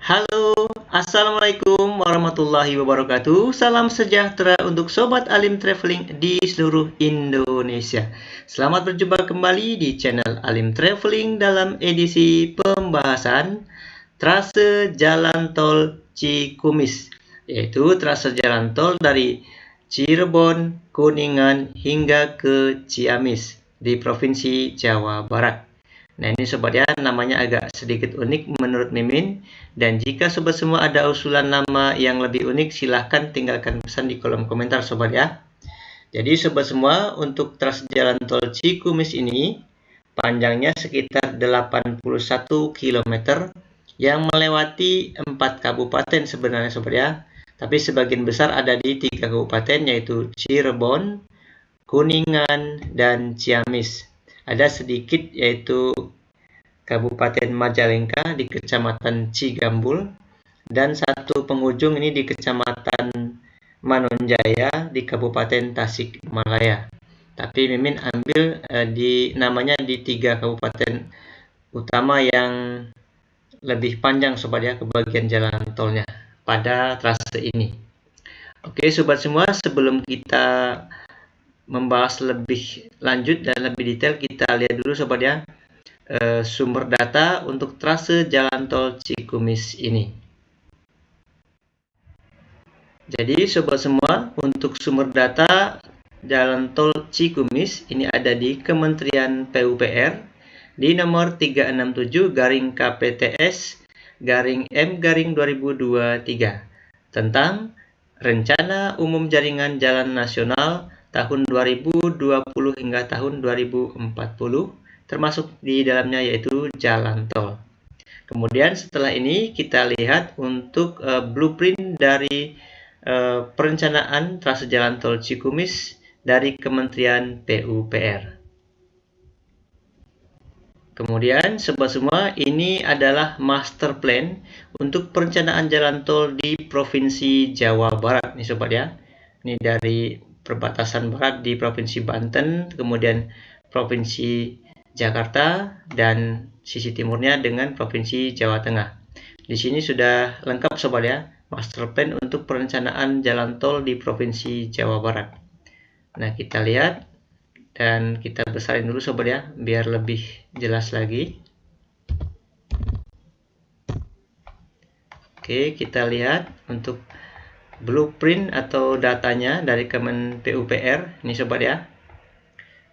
Halo, Assalamualaikum warahmatullahi wabarakatuh. Salam sejahtera untuk Sobat Alim Traveling di seluruh Indonesia. Selamat berjumpa kembali di channel Alim Traveling dalam edisi pembahasan trase jalan tol Cikumis, yaitu trase jalan tol dari Cirebon, Kuningan hingga ke Ciamis di Provinsi Jawa Barat. Nah, ini sobat ya, namanya agak sedikit unik menurut Mimin. Dan jika sobat semua ada usulan nama yang lebih unik, silahkan tinggalkan pesan di kolom komentar sobat ya. Jadi sobat semua, untuk trase jalan tol Cikumis ini panjangnya sekitar 81 km yang melewati 4 kabupaten sebenarnya sobat ya. Tapi sebagian besar ada di 3 kabupaten, yaitu Cirebon, Kuningan, dan Ciamis. Ada sedikit yaitu Kabupaten Majalengka di Kecamatan Cigambul, dan satu penghujung ini di Kecamatan Manonjaya di Kabupaten Tasikmalaya. Tapi Mimin ambil namanya di 3 kabupaten utama yang lebih panjang sobat ya, ke bagian jalan tolnya pada trase ini. Oke sobat semua, sebelum kita membahas lebih lanjut dan lebih detail, kita lihat dulu sobat ya sumber data untuk trase jalan tol Cikumis ini. Jadi sobat semua, untuk sumber data jalan tol Cikumis ini ada di Kementerian PUPR di nomor 367-KPTS-M-2023 tentang Rencana Umum Jaringan Jalan Nasional tahun 2020 hingga tahun 2040, termasuk di dalamnya yaitu jalan tol. Kemudian setelah ini kita lihat untuk blueprint dari perencanaan trase jalan tol Cikumis dari Kementerian PUPR. Kemudian sobat semua, ini adalah master plan untuk perencanaan jalan tol di Provinsi Jawa Barat nih sobat ya. Ini dari perbatasan barat di Provinsi Banten, kemudian Provinsi Jakarta, dan sisi timurnya dengan Provinsi Jawa Tengah. Di sini sudah lengkap sobat ya, master plan untuk perencanaan jalan tol di Provinsi Jawa Barat. Nah, kita lihat dan kita besarin dulu sobat ya, biar lebih jelas lagi. Oke, kita lihat untuk blueprint atau datanya dari Kemen PUPR ini sobat ya.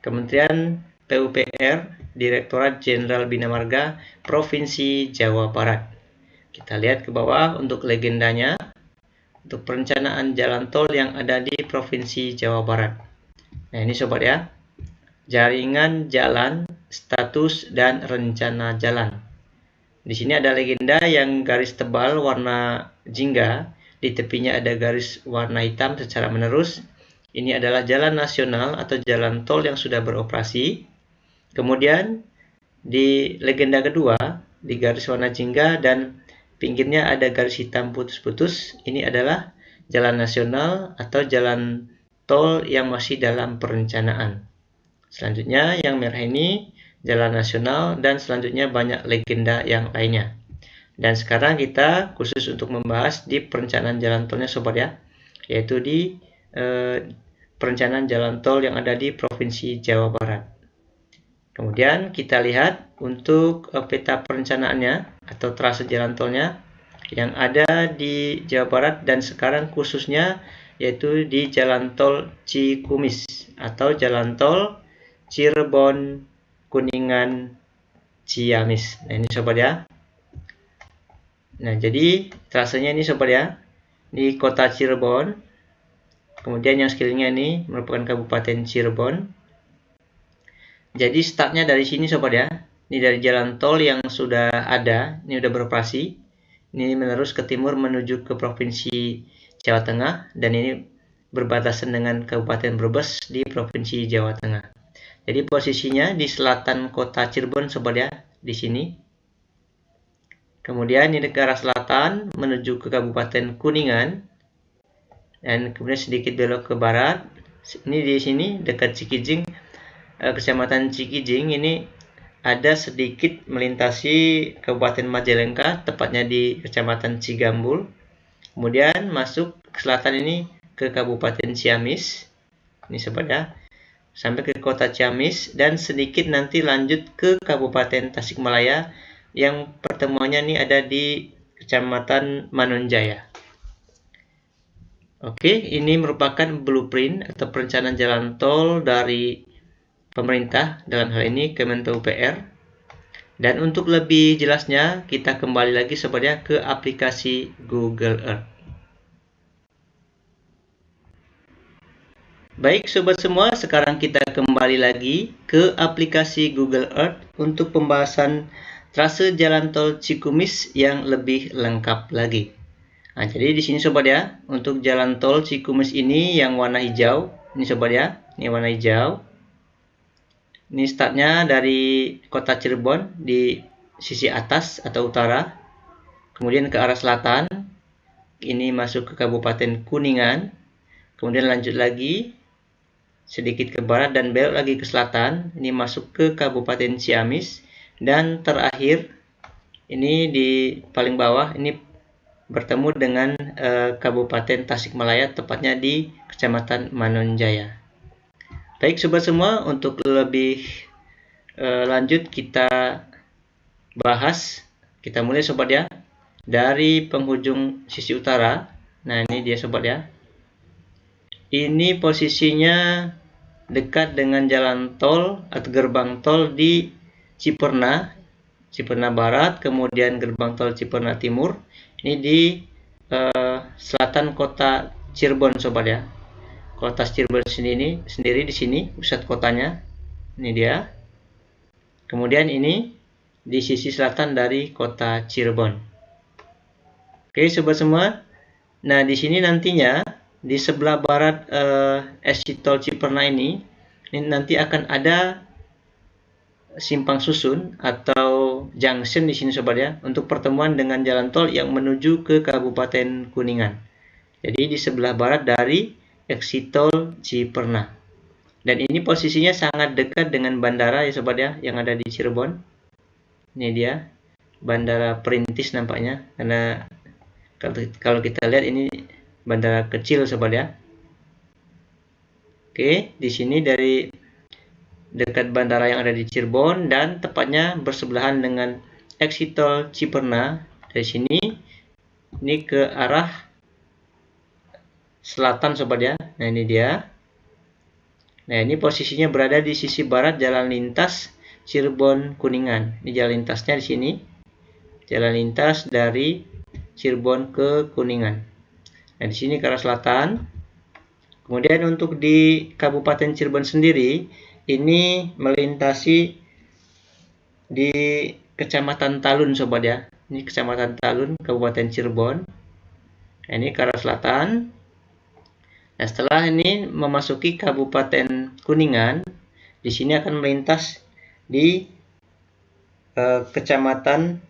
Kementerian PUPR, Direktorat Jenderal Bina Marga, Provinsi Jawa Barat. Kita lihat ke bawah untuk legendanya, untuk perencanaan jalan tol yang ada di Provinsi Jawa Barat. Nah ini sobat ya, jaringan jalan, status, dan rencana jalan. Di sini ada legenda yang garis tebal warna jingga, di tepinya ada garis warna hitam secara menerus. Ini adalah jalan nasional atau jalan tol yang sudah beroperasi. Kemudian di legenda kedua, di garis warna jingga dan pinggirnya ada garis hitam putus-putus, ini adalah jalan nasional atau jalan tol yang masih dalam perencanaan. Selanjutnya yang merah ini jalan nasional, dan selanjutnya banyak legenda yang lainnya. Dan sekarang kita khusus untuk membahas di perencanaan jalan tolnya sobat ya, yaitu di perencanaan jalan tol yang ada di Provinsi Jawa Barat. Kemudian kita lihat untuk peta perencanaannya atau trase jalan tolnya yang ada di Jawa Barat, dan sekarang khususnya yaitu di jalan tol Cikumis atau jalan tol Cirebon, Kuningan, Ciamis. Nah ini sobat ya. Nah jadi trasenya ini sobat ya, di kota Cirebon. Kemudian yang sekelilingnya ini merupakan Kabupaten Cirebon. Jadi startnya dari sini sobat ya. Ini dari jalan tol yang sudah ada, ini sudah beroperasi. Ini menerus ke timur menuju ke Provinsi Jawa Tengah, dan ini berbatasan dengan Kabupaten Brebes di Provinsi Jawa Tengah. Jadi posisinya di selatan kota Cirebon sobat ya, di sini. Kemudian ini ke arah selatan menuju ke Kabupaten Kuningan, dan kemudian sedikit belok ke barat. Ini di sini dekat Cikijing, Kecamatan Cikijing ini ada sedikit melintasi Kabupaten Majalengka, tepatnya di Kecamatan Cigambul. Kemudian masuk ke selatan ini ke Kabupaten Ciamis. Ini sobat ya. Sampai ke kota Ciamis dan sedikit nanti lanjut ke Kabupaten Tasikmalaya yang pertemuannya ini ada di Kecamatan Manonjaya. Oke, ini merupakan blueprint atau perencanaan jalan tol dari pemerintah, dalam hal ini Kemen PUPR. Dan untuk lebih jelasnya, kita kembali lagi sobat ya ke aplikasi Google Earth. Baik sobat semua, sekarang kita kembali lagi ke aplikasi Google Earth untuk pembahasan trase jalan tol Cikumis yang lebih lengkap lagi. Nah, jadi di sini sobat ya, untuk jalan tol Cikumis ini yang warna hijau, ini sobat ya, ini warna hijau. Ini startnya dari kota Cirebon di sisi atas atau utara, kemudian ke arah selatan, ini masuk ke Kabupaten Kuningan, kemudian lanjut lagi sedikit ke barat dan belok lagi ke selatan, ini masuk ke Kabupaten Ciamis, dan terakhir ini di paling bawah ini bertemu dengan Kabupaten Tasikmalaya, tepatnya di Kecamatan Manonjaya. Baik sobat semua, untuk lebih lanjut kita bahas, kita mulai sobat ya dari penghujung sisi utara. Nah, ini dia sobat ya. Ini posisinya dekat dengan jalan tol atau gerbang tol di Ciperna Barat, kemudian gerbang tol Ciperna Timur. Ini di selatan kota Cirebon sobat ya. Kota Cirebon sendiri di sini pusat kotanya. Ini dia. Kemudian ini di sisi selatan dari kota Cirebon. Oke sobat semua. Nah, di sini nantinya di sebelah barat exit tol Ciperna ini nanti akan ada simpang susun atau junction di sini sobat ya, untuk pertemuan dengan jalan tol yang menuju ke Kabupaten Kuningan. Jadi di sebelah barat dari exit tol Ciperna. Dan ini posisinya sangat dekat dengan bandara ya sobat ya, yang ada di Cirebon. Ini dia Bandara Perintis nampaknya, karena kalau kita lihat ini bandara kecil sobat ya. Oke, di sini dari dekat bandara yang ada di Cirebon dan tepatnya bersebelahan dengan exit tol Ciperna. Dari sini ini ke arah selatan sobat ya. Nah, ini dia. Nah, ini posisinya berada di sisi barat jalan lintas Cirebon Kuningan. Ini jalan lintasnya di sini. Jalan lintas dari Cirebon ke Kuningan. Nah, di sini ke arah selatan. Kemudian untuk di Kabupaten Cirebon sendiri, ini melintasi di Kecamatan Talun sobat ya. Ini Kecamatan Talun, Kabupaten Cirebon. Nah, ini ke arah selatan. Nah, setelah ini memasuki Kabupaten Kuningan, di sini akan melintas di Kecamatan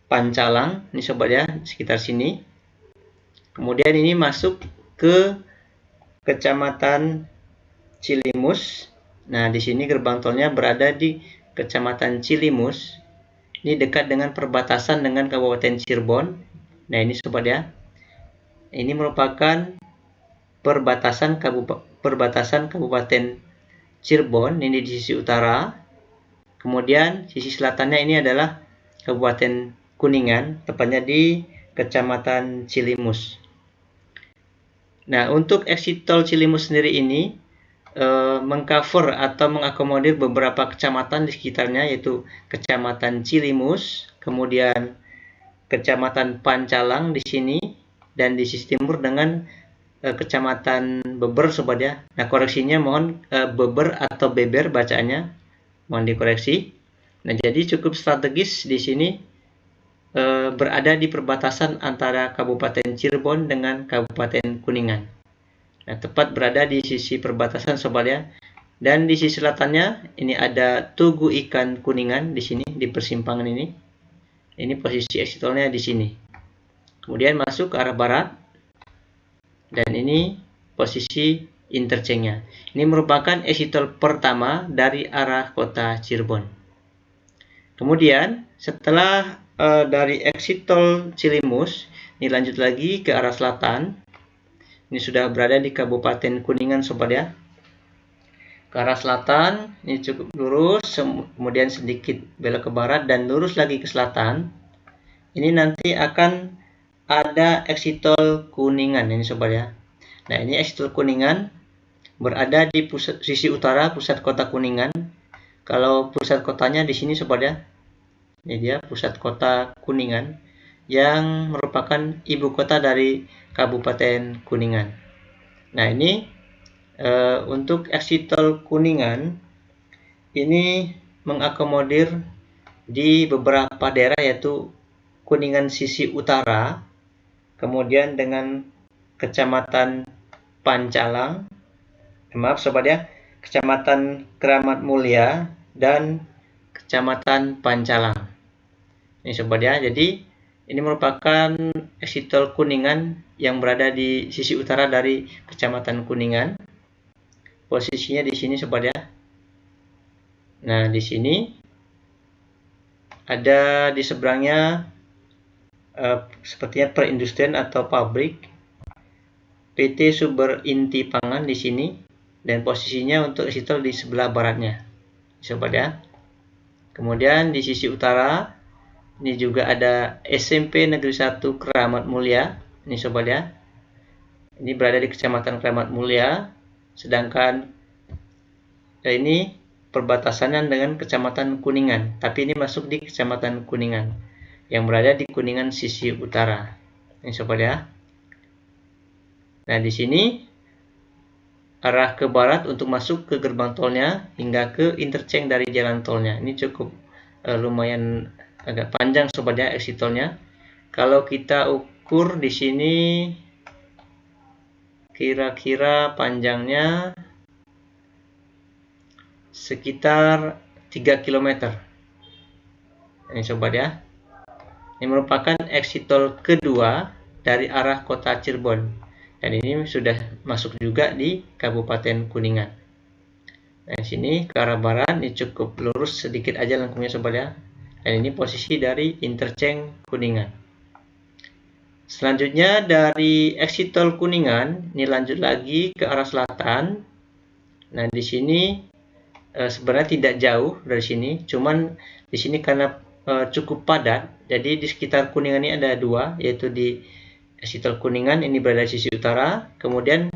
Pancalang, ini sobat ya, sekitar sini. Kemudian ini masuk ke Kecamatan Cilimus. Nah, di sini gerbang tolnya berada di Kecamatan Cilimus. Ini dekat dengan perbatasan dengan Kabupaten Cirebon. Nah, ini sobat ya. Ini merupakan perbatasan Kabupaten Cirebon, ini di sisi utara. Kemudian sisi selatannya ini adalah Kabupaten Kuningan, tepatnya di Kecamatan Cilimus. Nah, untuk exit tol Cilimus sendiri ini mengcover atau mengakomodir beberapa kecamatan di sekitarnya, yaitu Kecamatan Cilimus, kemudian Kecamatan Pancalang di sini, dan di sisi timur dengan Kecamatan Beber sobat ya. Nah, koreksinya mohon Beber atau Beber bacaannya, mohon dikoreksi. Nah, jadi cukup strategis di sini berada di perbatasan antara Kabupaten Cirebon dengan Kabupaten Kuningan. Nah, tepat berada di sisi perbatasan sobat ya. Dan di sisi selatannya ini ada Tugu Ikan Kuningan di sini, di persimpangan ini. Ini posisi exit tolnya di sini. Kemudian masuk ke arah barat. Dan ini posisi interchange-nya. Ini merupakan exit tol pertama dari arah kota Cirebon. Kemudian setelah dari exit tol Cilimus, ini lanjut lagi ke arah selatan. Ini sudah berada di Kabupaten Kuningan sobat ya. Ke arah selatan, ini cukup lurus, kemudian sedikit belok ke barat dan lurus lagi ke selatan. Ini nanti akan ada exit tol Kuningan ini sobat ya. Nah, ini exit tol Kuningan berada di sisi utara pusat kota Kuningan. Kalau pusat kotanya di sini sobat ya. Ini dia pusat kota Kuningan yang merupakan ibu kota dari Kabupaten Kuningan. Nah, ini untuk exit tol Kuningan ini mengakomodir di beberapa daerah, yaitu Kuningan sisi utara, kemudian dengan Kecamatan Pancalang, maaf sobat ya, Kecamatan Keramat Mulia dan Kecamatan Pancalang. Ini sobat ya, jadi ini merupakan exit tol Kuningan yang berada di sisi utara dari Kecamatan Kuningan. Posisinya di sini sobat ya. Nah, di sini ada di seberangnya sepertinya perindustrian atau pabrik PT Sumber Inti Pangan di sini, dan posisinya untuk exit tol di sebelah baratnya, sobat ya. Kemudian di sisi utara ini juga ada SMP Negeri 1 Keramat Mulia, ini sobat ya. Ini berada di Kecamatan Keramat Mulia, sedangkan ini perbatasannya dengan Kecamatan Kuningan, tapi ini masuk di Kecamatan Kuningan yang berada di Kuningan sisi utara. Ini sobat ya. Nah, di sini arah ke barat untuk masuk ke gerbang tolnya hingga ke interchange dari jalan tolnya. Ini cukup lumayan agak panjang sobat ya exit tolnya. Kalau kita ukur di sini kira-kira panjangnya sekitar 3 km. Ini sobat ya. Ini merupakan exit tol kedua dari arah kota Cirebon. Dan ini sudah masuk juga di Kabupaten Kuningan. Nah, sini ke arah barat ini cukup lurus sedikit aja lengkungnya sobat ya. Dan ini posisi dari interchange Kuningan. Selanjutnya dari exit tol Kuningan ini lanjut lagi ke arah selatan. Nah, di sini sebenarnya tidak jauh dari sini, cuman di sini karena cukup padat, jadi di sekitar Kuningan ini ada dua, yaitu di exit tol Kuningan ini berada di sisi utara, kemudian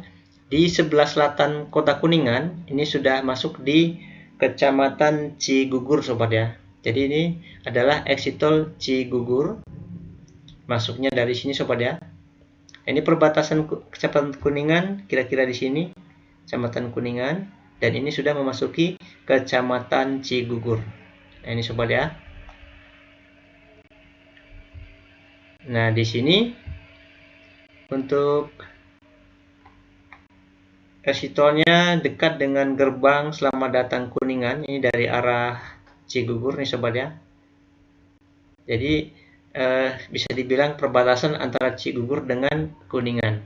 di sebelah selatan kota Kuningan ini sudah masuk di Kecamatan Cigugur sobat ya. Jadi ini adalah exit tol Cigugur, masuknya dari sini sobat ya. Ini perbatasan Kecamatan Kuningan kira-kira di sini, Kecamatan Kuningan, dan ini sudah memasuki Kecamatan Cigugur. Nah, ini sobat ya. Nah, di sini untuk exit tolnya dekat dengan gerbang Selamat Datang Kuningan, ini dari arah Cigugur nih sobat ya. Jadi bisa dibilang perbatasan antara Cigugur dengan Kuningan.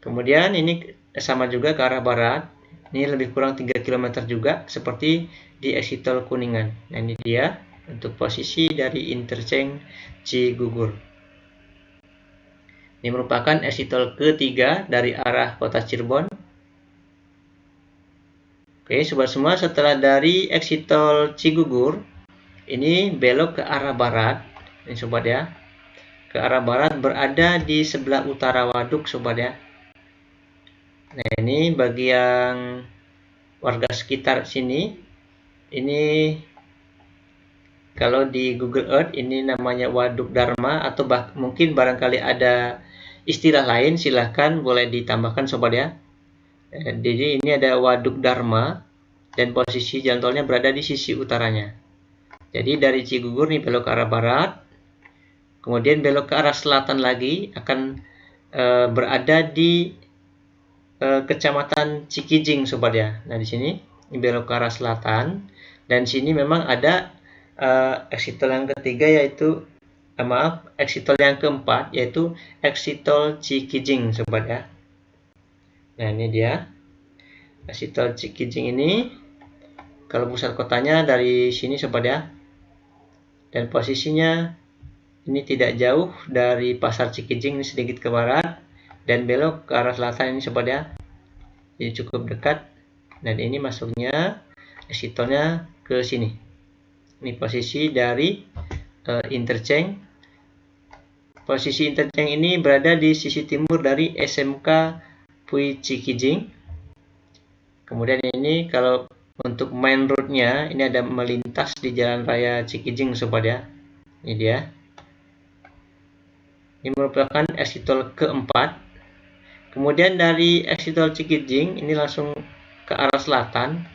Kemudian ini sama juga ke arah barat, ini lebih kurang 3 km juga seperti di exit tol Kuningan. Nah, ini dia untuk posisi dari interchange Cigugur. Ini merupakan exit tol ketiga dari arah kota Cirebon. Oke, sobat semua, setelah dari exit tol Cigugur, ini belok ke arah barat. Ini sobat ya. Ke arah barat berada di sebelah utara waduk sobat ya. Nah, ini bagi yang warga sekitar sini, ini kalau di Google Earth ini namanya Waduk Dharma, atau mungkin barangkali ada istilah lain, silahkan boleh ditambahkan sobat ya. Jadi ini ada Waduk Dharma dan posisi jalan tolnya berada di sisi utaranya. Jadi dari Cigugur nih belok ke arah barat, kemudian belok ke arah selatan lagi akan berada di Kecamatan Cikijing sobat ya. Nah, di sini ini belok ke arah selatan, dan sini memang ada exit tol yang ketiga, yaitu exit tol yang keempat, yaitu exit tol Cikijing sobat ya. Nah, ini dia exit tol Cikijing ini. Kalau pusat kotanya dari sini sobat ya, Dan posisinya ini tidak jauh dari Pasar Cikijing, ini sedikit ke barat dan belok ke arah selatan ini sobat ya. Jadi cukup dekat. Dan ini masuknya exit tolnya ke sini. Ini posisi dari interchange. Posisi interchange ini berada di sisi timur dari SMK Pui Cikijing. Kemudian ini kalau untuk main road-nya ini ada melintas di Jalan Raya Cikijing sobat ya. Ini dia. Ini merupakan exit tol keempat. Kemudian dari exit tol Cikijing ini langsung ke arah selatan.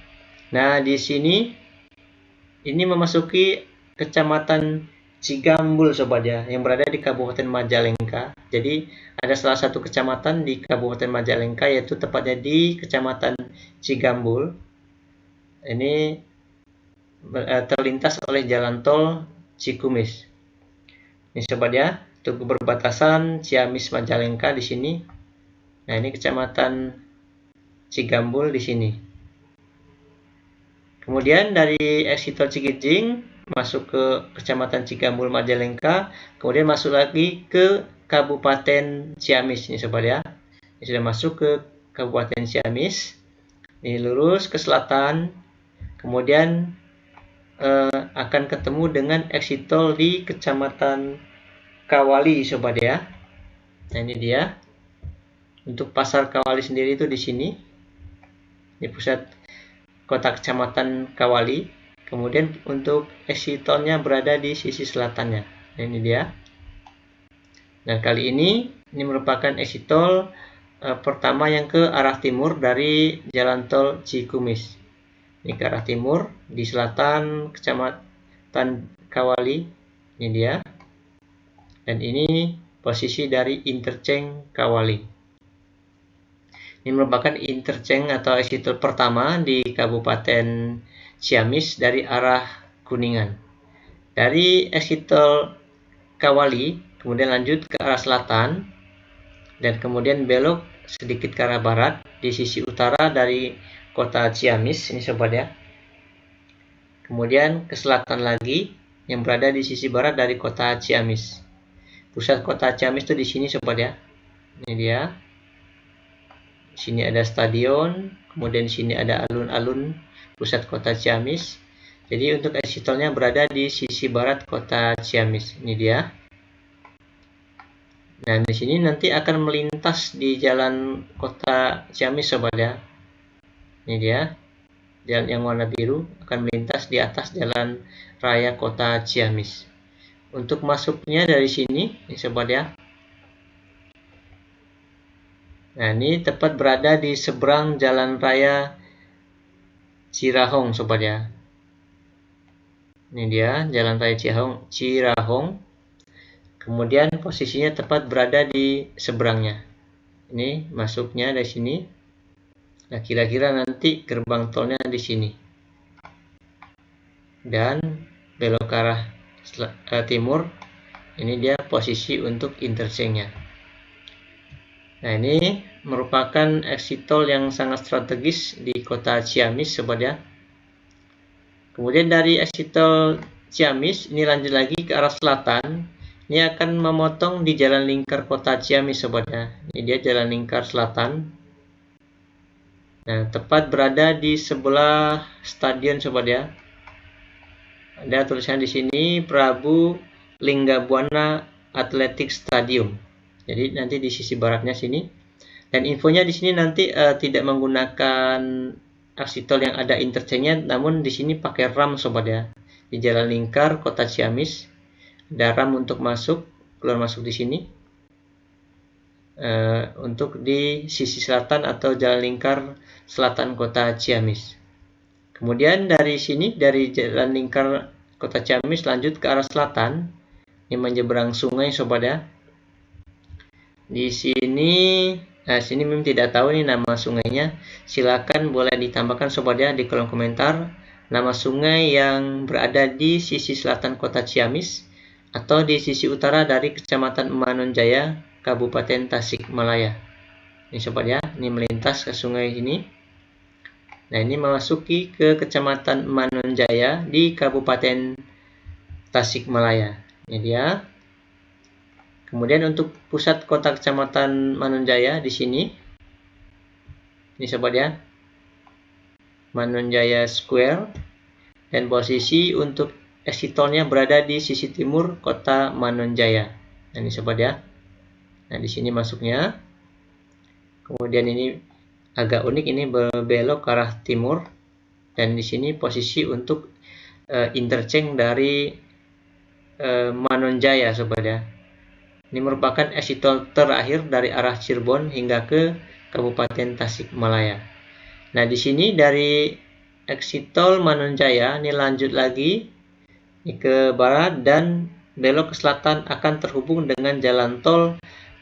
Nah, di sini ini memasuki Kecamatan Cigambul sobat ya, yang berada di Kabupaten Majalengka. Jadi ada salah satu kecamatan di Kabupaten Majalengka, yaitu tepatnya di Kecamatan Cigambul. Ini terlintas oleh jalan tol Cikumis. Ini sobat ya, untuk berbatasan Ciamis Majalengka di sini. Nah, ini Kecamatan Cigambul di sini. Kemudian dari exit tol Cikijing masuk ke Kecamatan Cigambul Majalengka, kemudian masuk lagi ke Kabupaten Ciamis ini sobat ya. Ini sudah masuk ke Kabupaten Ciamis. Ini lurus ke selatan, kemudian akan ketemu dengan exit tol di Kecamatan Kawali sobat ya. Nah, ini dia. Untuk Pasar Kawali sendiri itu di sini. Di pusat kota Kecamatan Kawali. Kemudian untuk exit tolnya berada di sisi selatannya. Nah, ini dia. Dan kali ini merupakan exit tol pertama yang ke arah timur dari jalan tol Cikumis. Ini ke arah timur, di selatan Kecamatan Kawali. Ini dia. Dan ini posisi dari interchange Kawali. Ini merupakan interchange atau exit tol pertama di Kabupaten Ciamis dari arah Kuningan. Dari exit tol Kawali, kemudian lanjut ke arah selatan, dan kemudian belok sedikit ke arah barat di sisi utara dari kota Ciamis, ini sobat ya. Kemudian ke selatan lagi, yang berada di sisi barat dari kota Ciamis. Pusat kota Ciamis itu di sini sobat ya. Ini dia. Di sini ada stadion, kemudian di sini ada alun-alun pusat kota Ciamis. Jadi untuk exit tolnya berada di sisi barat kota Ciamis. Ini dia. Nah, di sini nanti akan melintas di jalan kota Ciamis sobat ya. Ini dia. Jalan yang warna biru akan melintas di atas jalan raya kota Ciamis. Untuk masuknya dari sini, ini sobat ya. Nah, ini tepat berada di seberang jalan raya Cirahong sobat ya. Ini dia jalan raya Cirahong. Kemudian posisinya tepat berada di seberangnya. Ini masuknya dari sini. Nah, kira-kira nanti gerbang tolnya di sini. Dan belok ke arah timur. Ini dia posisi untuk interchange-nya. Nah, ini merupakan exit tol yang sangat strategis di kota Ciamis sobat ya. Kemudian dari exit tol Ciamis ini lanjut lagi ke arah selatan. Ini akan memotong di jalan lingkar kota Ciamis sobat ya. Ini dia jalan lingkar selatan. Nah, tepat berada di sebelah stadion sobat ya. Ada tulisan di sini Prabu Linggabuana Athletic Stadium. Jadi nanti di sisi baratnya sini. Dan infonya di sini nanti tidak menggunakan exit tol yang ada interchange-nya, namun di sini pakai ram sobat ya. Di jalan lingkar kota Ciamis ada ram untuk masuk, keluar masuk di sini. Untuk di sisi selatan atau jalan lingkar selatan kota Ciamis. Kemudian dari sini, dari jalan lingkar kota Ciamis lanjut ke arah selatan. Ini menyeberang sungai sobat ya. Di sini, sini memang tidak tahu nih nama sungainya. Silakan boleh ditambahkan sobat ya di kolom komentar nama sungai yang berada di sisi selatan kota Ciamis atau di sisi utara dari Kecamatan Manonjaya, Kabupaten Tasikmalaya. Ini sobat ya, ini melintas ke sungai ini. Nah, ini memasuki ke Kecamatan Manonjaya di Kabupaten Tasikmalaya. Ini dia. Kemudian untuk pusat kota kecamatan Manunjaya di sini. Ini sobat ya. Manunjaya Square. Dan posisi untuk exit tolnya berada di sisi timur kota Manunjaya. Nah, ini sobat ya. Nah, di sini masuknya. Kemudian ini agak unik, ini berbelok ke arah timur. Dan di sini posisi untuk interchange dari Manunjaya sobat ya. Ini merupakan exit tol terakhir dari arah Cirebon hingga ke Kabupaten Tasikmalaya. Nah, di sini dari exit tol Manunjaya ini lanjut lagi ini ke barat dan belok ke selatan akan terhubung dengan jalan tol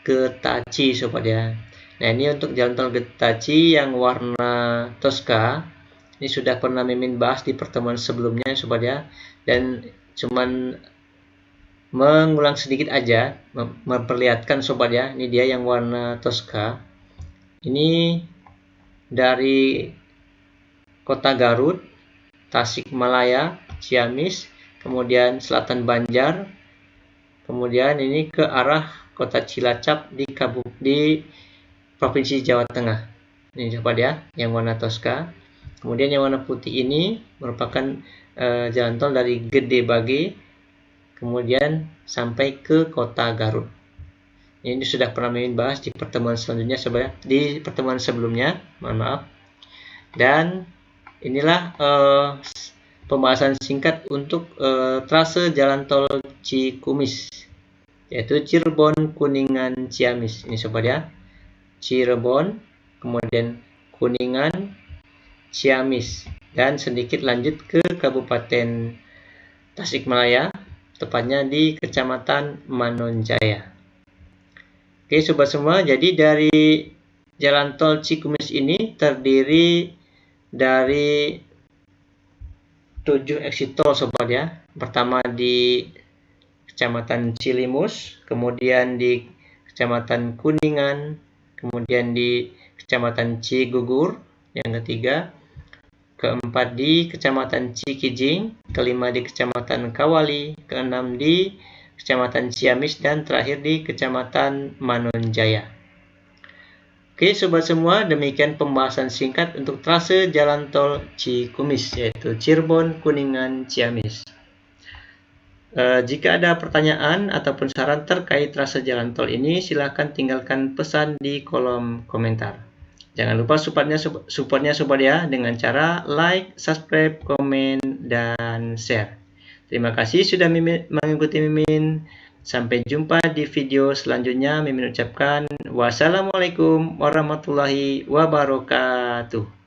Getaci sobat ya. Nah, ini untuk jalan tol Getaci yang warna Tosca. Ini sudah pernah Mimin bahas di pertemuan sebelumnya sobat ya. Dan cuman mengulang sedikit aja, memperlihatkan sobat ya. Ini dia yang warna Tosca. Ini dari Kota Garut, Tasikmalaya, Ciamis, kemudian Selatan Banjar, kemudian ini ke arah Kota Cilacap di Provinsi Jawa Tengah. Ini sobat ya, yang warna Tosca. Kemudian yang warna putih ini merupakan jalan tol dari Gede Bage, kemudian sampai ke Kota Garut. Ini sudah pernah Mimin bahas di pertemuan selanjutnya sobat ya, di pertemuan sebelumnya, mohon maaf. Dan inilah pembahasan singkat untuk trase jalan tol Cikumis, yaitu Cirebon, Kuningan, Ciamis. Ini sobat ya, Cirebon, kemudian Kuningan, Ciamis, dan sedikit lanjut ke Kabupaten Tasikmalaya, tepatnya di Kecamatan Manunjaya. Oke sobat semua, jadi dari jalan tol Cikumis ini terdiri dari 7 exit tol sobat ya. Pertama di Kecamatan Cilimus, kemudian di Kecamatan Kuningan, kemudian di Kecamatan Cigugur, yang ketiga, keempat di Kecamatan Cikijing, kelima di Kecamatan Kawali, keenam di Kecamatan Ciamis, dan terakhir di Kecamatan Manunjaya. Oke sobat semua, demikian pembahasan singkat untuk trase jalan tol Cikumis, yaitu Cirebon, Kuningan, Ciamis. Jika ada pertanyaan ataupun saran terkait trase jalan tol ini, silahkan tinggalkan pesan di kolom komentar. Jangan lupa supportnya sobat ya, dengan cara like, subscribe, komen, dan share. Terima kasih sudah mengikuti Mimin. Sampai jumpa di video selanjutnya. Mimin ucapkan wassalamualaikum warahmatullahi wabarakatuh.